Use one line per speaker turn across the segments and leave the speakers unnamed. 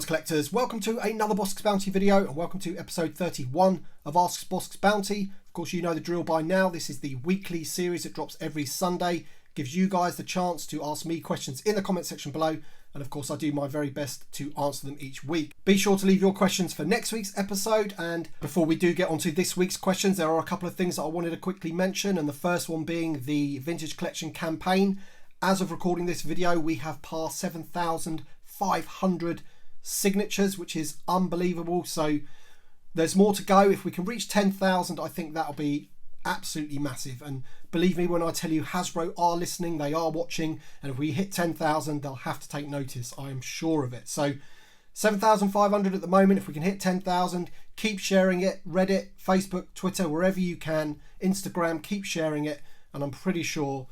Bounty Collectors, welcome to another Bossk's Bounty video and welcome to episode 31 of Ask Bossk's Bounty. Of course, you know the drill by now. This is the weekly series that drops every Sunday. Gives you guys the chance to ask me questions in the comment section below, and of course I do my very best to answer them each week. Be sure to leave your questions for next week's episode, and before we do get onto this week's questions, there are a couple of things that I wanted to quickly mention, and the first one being the Vintage Collection campaign. As of recording this video, we have passed 7,500 signatures, which is unbelievable. So there's more to go. If we can reach 10,000, I think that'll be absolutely massive. And believe me when I tell you, Hasbro are listening, they are watching, and if we hit 10,000, they'll have to take notice. I am sure of it. So 7,500 at the moment. If we can hit 10,000, keep sharing it. Reddit, Facebook, Twitter, wherever you can, Instagram, keep sharing it, and I'm pretty sure,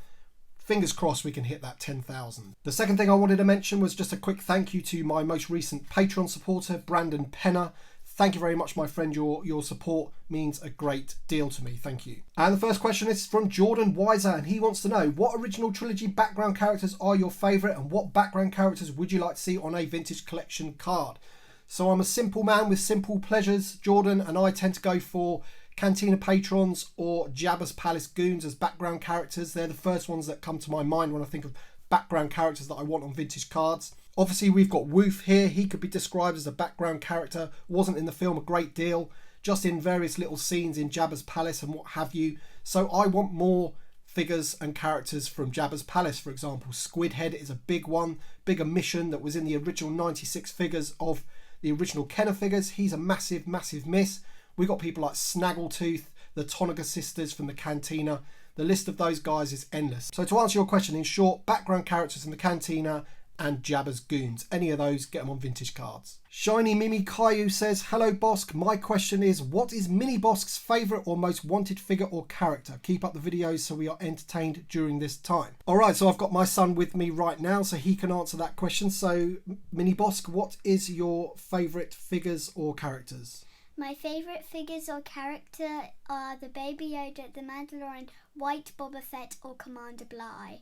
fingers crossed, we can hit that 10,000. The second thing I wanted to mention was just a quick thank you to my most recent Patreon supporter, Brandon Penner. Thank you very much, my friend. Your support means a great deal to me. Thank you. And the first question is from Jordan Weiser, and he wants to know, what original trilogy background characters are your favourite, and what background characters would you like to see on a vintage collection card? So I'm a simple man with simple pleasures, Jordan, and I tend to go for Cantina Patrons or Jabba's Palace Goons as background characters. They're the first ones that come to my mind when I think of background characters that I want on vintage cards. Obviously, we've got Woof here. He could be described as a background character. Wasn't in the film a great deal, just in various little scenes in Jabba's Palace and what have you. So I want more figures and characters from Jabba's Palace, for example. Squidhead is a big one, bigger mission that was in the original 96 figures of the original Kenner figures. He's a massive, massive miss. We got people like Snaggletooth, the Tonga sisters from the Cantina. The list of those guys is endless. So to answer your question, in short, background characters from the Cantina and Jabba's Goons. Any of those, get them on vintage cards. Shiny Mimi Caillou says, hello Bossk, my question is, what is Mini Bossk's favourite or most wanted figure or character? Keep up the videos so we are entertained during this time. Alright, so I've got my son with me right now so he can answer that question. So Mini Bossk, what is your favourite figures or characters?
My favourite figures or character are the Baby Yoda, the Mandalorian, White Boba Fett or Commander Bly.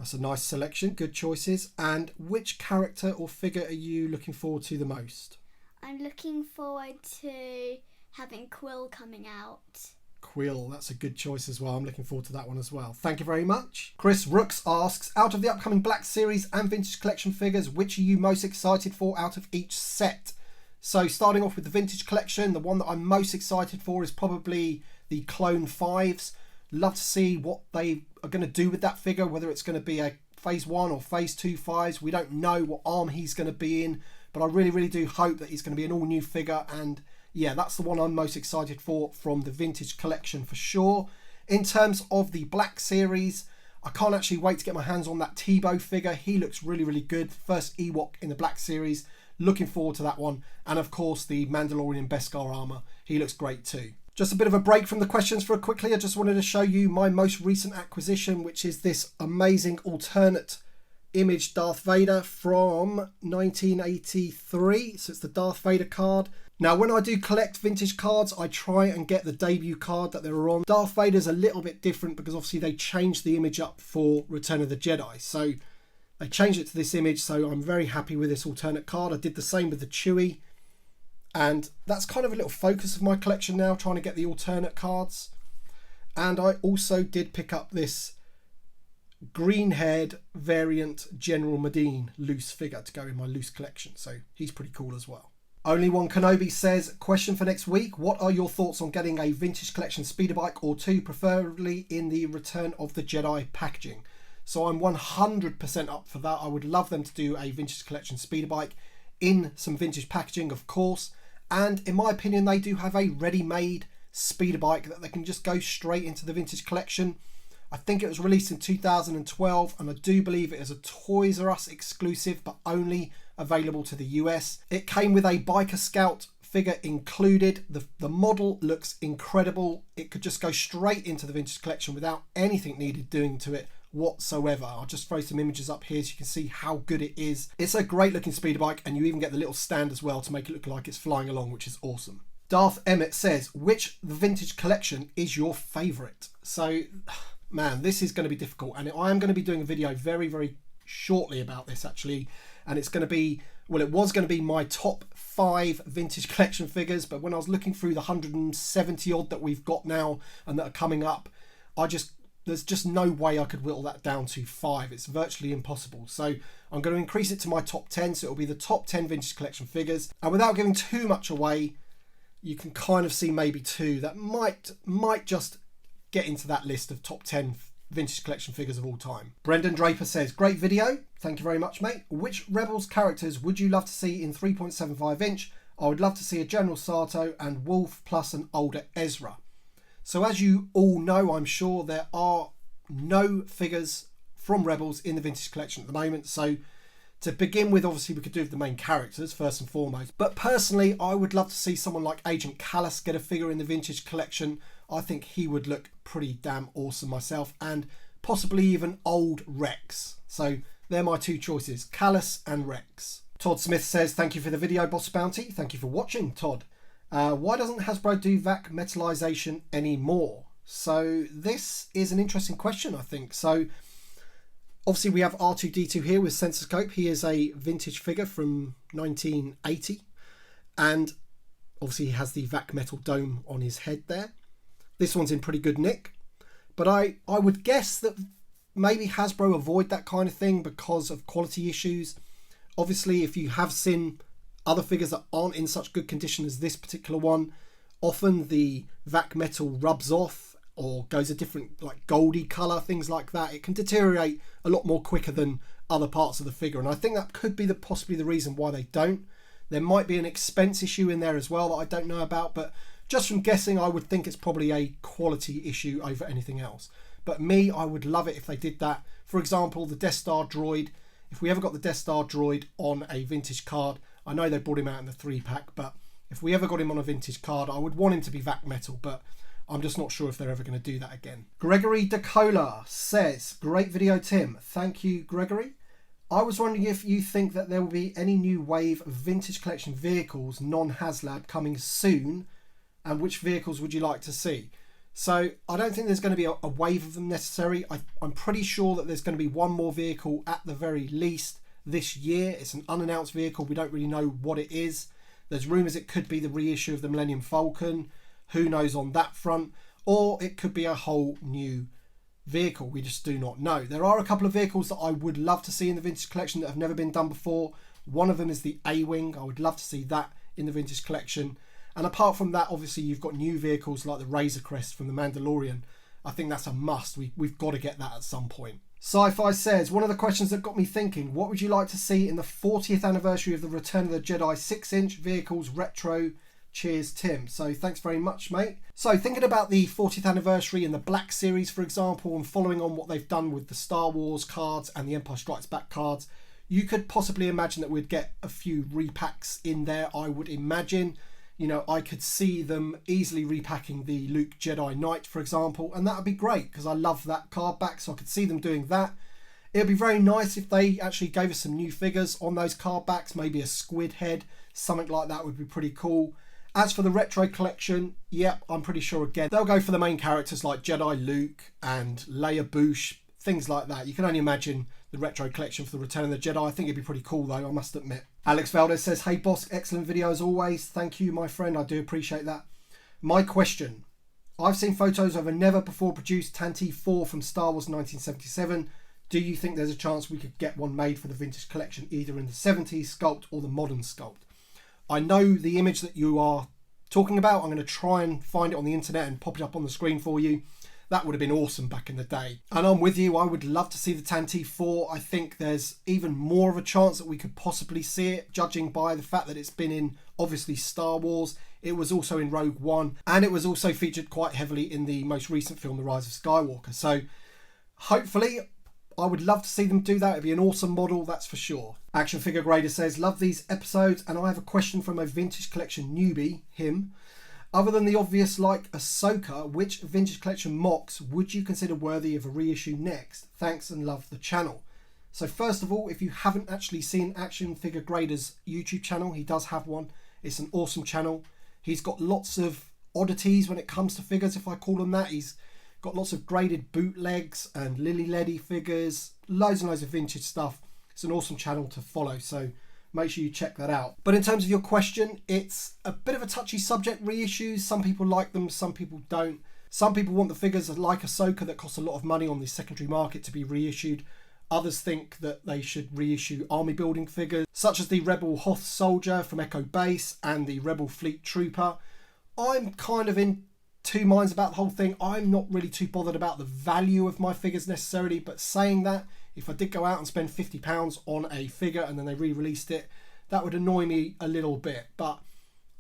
That's a nice selection, good choices. And which character or figure are you looking forward to the most?
I'm looking forward to having Quill coming out.
Quill, that's a good choice as well. I'm looking forward to that one as well. Thank you very much. Chris Rooks asks, out of the upcoming Black Series and Vintage Collection figures, which are you most excited for out of each set? So starting off with the Vintage Collection, the one that I'm most excited for is probably the Clone 5s. Love to see what they are going to do with that figure, whether it's going to be a Phase 1 or Phase 2 5s. We don't know what arm he's going to be in, but I really, really do hope that he's going to be an all-new figure. And yeah, that's the one I'm most excited for from the Vintage Collection for sure. In terms of the Black Series, I can't actually wait to get my hands on that Tebow figure. He looks really, really good. First Ewok in the Black Series. Looking forward to that one. And of course, the Mandalorian Beskar armor. He looks great too. Just a bit of a break from the questions for quickly. I just wanted to show you my most recent acquisition, which is this amazing alternate image Darth Vader from 1983. So it's the Darth Vader card. Now, when I do collect vintage cards, I try and get the debut card that they were on. Darth Vader's a little bit different because obviously they changed the image up for Return of the Jedi. So they changed it to this image, so I'm very happy with this alternate card. I did the same with the Chewie, and that's kind of a little focus of my collection now, trying to get the alternate cards. And I also did pick up this green-haired variant General Medine loose figure to go in my loose collection, so he's pretty cool as well. Only One Kenobi says, question for next week, what are your thoughts on getting a vintage collection speeder bike or two, preferably in the Return of the Jedi packaging? So I'm 100% up for that. I would love them to do a vintage collection speeder bike in some vintage packaging, of course. And in my opinion, they do have a ready-made speeder bike that they can just go straight into the vintage collection. I think it was released in 2012, and I do believe it is a Toys R Us exclusive, but only available to the US. It came with a Biker Scout figure included. The model looks incredible. It could just go straight into the vintage collection without anything needed doing to it whatsoever. I'll just throw some images up here so you can see how good it is. It's a great looking speeder bike, and you even get the little stand as well to make it look like it's flying along, which is awesome. Darth Emmett says, which the vintage collection is your favourite? So, man, this is going to be difficult, and I am going to be doing a video very, very shortly about this actually, and it's going to be well, it was going to be my top 5 vintage collection figures, but when I was looking through the 170 odd that we've got now and that are coming up, there's just no way I could whittle that down to 5. It's virtually impossible. So I'm going to increase it to my top 10. So it'll be the top 10 vintage collection figures. And without giving too much away, you can kind of see maybe 2 that might just get into that list of top 10 vintage collection figures of all time. Brendan Draper says, great video. Thank you very much, mate. Which Rebels characters would you love to see in 3.75 inch? I would love to see a General Sato and Wolf plus an older Ezra. So as you all know, I'm sure, there are no figures from Rebels in the vintage collection at the moment. So to begin with, obviously we could do the main characters first and foremost. But personally, I would love to see someone like Agent Kallus get a figure in the vintage collection. I think he would look pretty damn awesome myself, and possibly even old Rex. So they're my 2 choices, Kallus and Rex. Todd Smith says, thank you for the video, Boss Bounty. Thank you for watching, Todd. Why doesn't Hasbro do VAC metallization anymore? So this is an interesting question, I think. So obviously we have R2-D2 here with Sensoscope. He is a vintage figure from 1980. And obviously he has the VAC metal dome on his head there. This one's in pretty good nick. But I would guess that maybe Hasbro avoid that kind of thing because of quality issues. Obviously, if you have seen other figures that aren't in such good condition as this particular one, often the VAC metal rubs off or goes a different like goldy colour, things like that. It can deteriorate a lot more quicker than other parts of the figure, and I think that could be possibly the reason why they don't. There might be an expense issue in there as well that I don't know about, but just from guessing, I would think it's probably a quality issue over anything else. But me, I would love it if they did that. For example, the Death Star droid. If we ever got the Death Star droid on a vintage card, I know they brought him out in the 3-pack, but if we ever got him on a vintage card, I would want him to be VAC metal, but I'm just not sure if they're ever going to do that again. Gregory DeCola says, great video, Tim. Thank you, Gregory. I was wondering if you think that there will be any new wave of vintage collection vehicles, non-HasLab, coming soon, and which vehicles would you like to see? So I don't think there's going to be a wave of them necessary. I'm pretty sure that there's going to be one more vehicle at the very least this year. It's an unannounced vehicle. We don't really know what it is. There's rumours it could be the reissue of the Millennium Falcon. Who knows on that front? Or it could be a whole new vehicle. We just do not know. There are a couple of vehicles that I would love to see in the vintage collection that have never been done before. One of them is the A-Wing. I would love to see that in the vintage collection. And apart from that, obviously you've got new vehicles like the Razor Crest from the Mandalorian. I think that's a must. We've got to get that at some point. SciFi Says, one of the questions that got me thinking, what would you like to see in the 40th anniversary of the Return of the Jedi 6-inch vehicles retro? Cheers, Tim. So thanks very much, mate. So thinking about the 40th anniversary and the Black Series, for example, and following on what they've done with the Star Wars cards and the Empire Strikes Back cards, you could possibly imagine that we'd get a few repacks in there, I would imagine. You know, I could see them easily repacking the Luke Jedi Knight, for example, and that would be great because I love that card back, so I could see them doing that. It would be very nice if they actually gave us some new figures on those card backs, maybe a squid head, something like that would be pretty cool. As for the retro collection, yep, I'm pretty sure again they'll go for the main characters like Jedi Luke and Leia Bouche, things like that. You can only imagine the retro collection for the Return of the Jedi. I think it'd be pretty cool though, I must admit. Alex Valdez says, hey Bossk, excellent video as always. Thank you, my friend, I do appreciate that. My question, I've seen photos of a never before produced Tantive IV from Star Wars 1977. Do you think there's a chance we could get one made for the vintage collection, either in the 70s sculpt or the modern sculpt? I know the image that you are talking about. I'm going to try and find it on the internet and pop it up on the screen for you. That would have been awesome back in the day. And I'm with you. I would love to see the Tantive IV. I think there's even more of a chance that we could possibly see it, judging by the fact that it's been in, obviously, Star Wars. It was also in Rogue One. And it was also featured quite heavily in the most recent film, The Rise of Skywalker. So hopefully, I would love to see them do that. It'd be an awesome model, that's for sure. Action Figure Grader says, love these episodes. And I have a question from a vintage collection newbie, him. Other than the obvious like Ahsoka, which vintage collection mocks would you consider worthy of a reissue next? Thanks and love the channel. So first of all, if you haven't actually seen Action Figure Grader's YouTube channel, he does have one. It's an awesome channel. He's got lots of oddities when it comes to figures, if I call them that. He's got lots of graded bootlegs and Lily Leddy figures, loads and loads of vintage stuff. It's an awesome channel to follow, so make sure you check that out. But in terms of your question, it's a bit of a touchy subject, reissues. Some people like them, some people don't. Some people want the figures like Ahsoka that cost a lot of money on the secondary market to be reissued. Others think that they should reissue army building figures, such as the Rebel Hoth Soldier from Echo Base and the Rebel Fleet Trooper. I'm kind of in two minds about the whole thing. I'm not really too bothered about the value of my figures necessarily, but saying that, if I did go out and spend £50 on a figure and then they re-released it, that would annoy me a little bit. But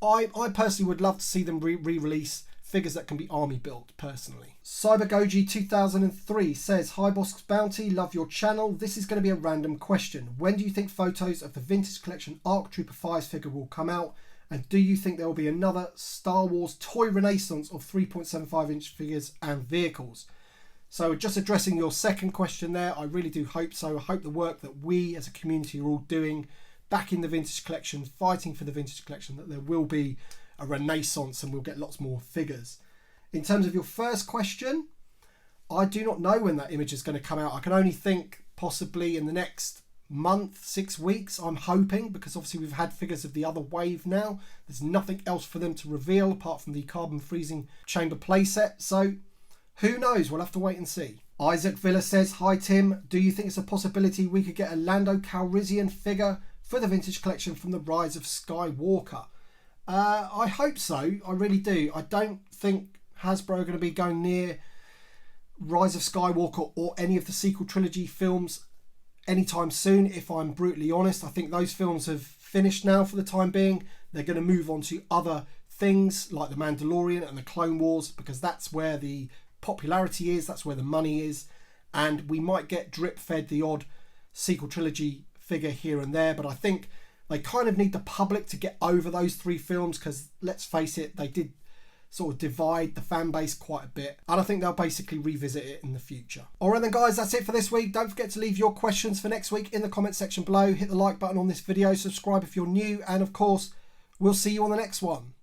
I personally would love to see them re-release figures that can be army built, personally. CyberGoji 2003 says, "Hi Bossk's Bounty, love your channel. This is going to be a random question. When do you think photos of the Vintage Collection ARC Trooper 5's figure will come out? And do you think there will be another Star Wars toy renaissance of 3.75-inch figures and vehicles?" So just addressing your second question there, I really do hope so. I hope the work that we as a community are all doing back in the Vintage Collection, fighting for the Vintage Collection, that there will be a renaissance and we'll get lots more figures. In terms of your first question, I do not know when that image is going to come out. I can only think possibly in the next month, 6 weeks, I'm hoping, because obviously we've had figures of the other wave now. There's nothing else for them to reveal apart from the carbon freezing chamber playset. So who knows? We'll have to wait and see. Isaac Villa says, "Hi Tim, do you think it's a possibility we could get a Lando Calrissian figure for the Vintage Collection from the Rise of Skywalker?" I hope so. I really do. I don't think Hasbro are going to be going near Rise of Skywalker or any of the sequel trilogy films anytime soon, if I'm brutally honest. I think those films have finished now for the time being. They're going to move on to other things like The Mandalorian and the Clone Wars, because that's where the popularity is, that's where the money is, and we might get drip fed the odd sequel trilogy figure here and there, but I think they kind of need the public to get over those 3 films, because let's face it, they did sort of divide the fan base quite a bit, and I think they'll basically revisit it in the future. Alright then guys, that's it for this week. Don't forget to leave your questions for next week in the comment section below. Hit the like button on this video, subscribe if you're new, and of course we'll see you on the next one.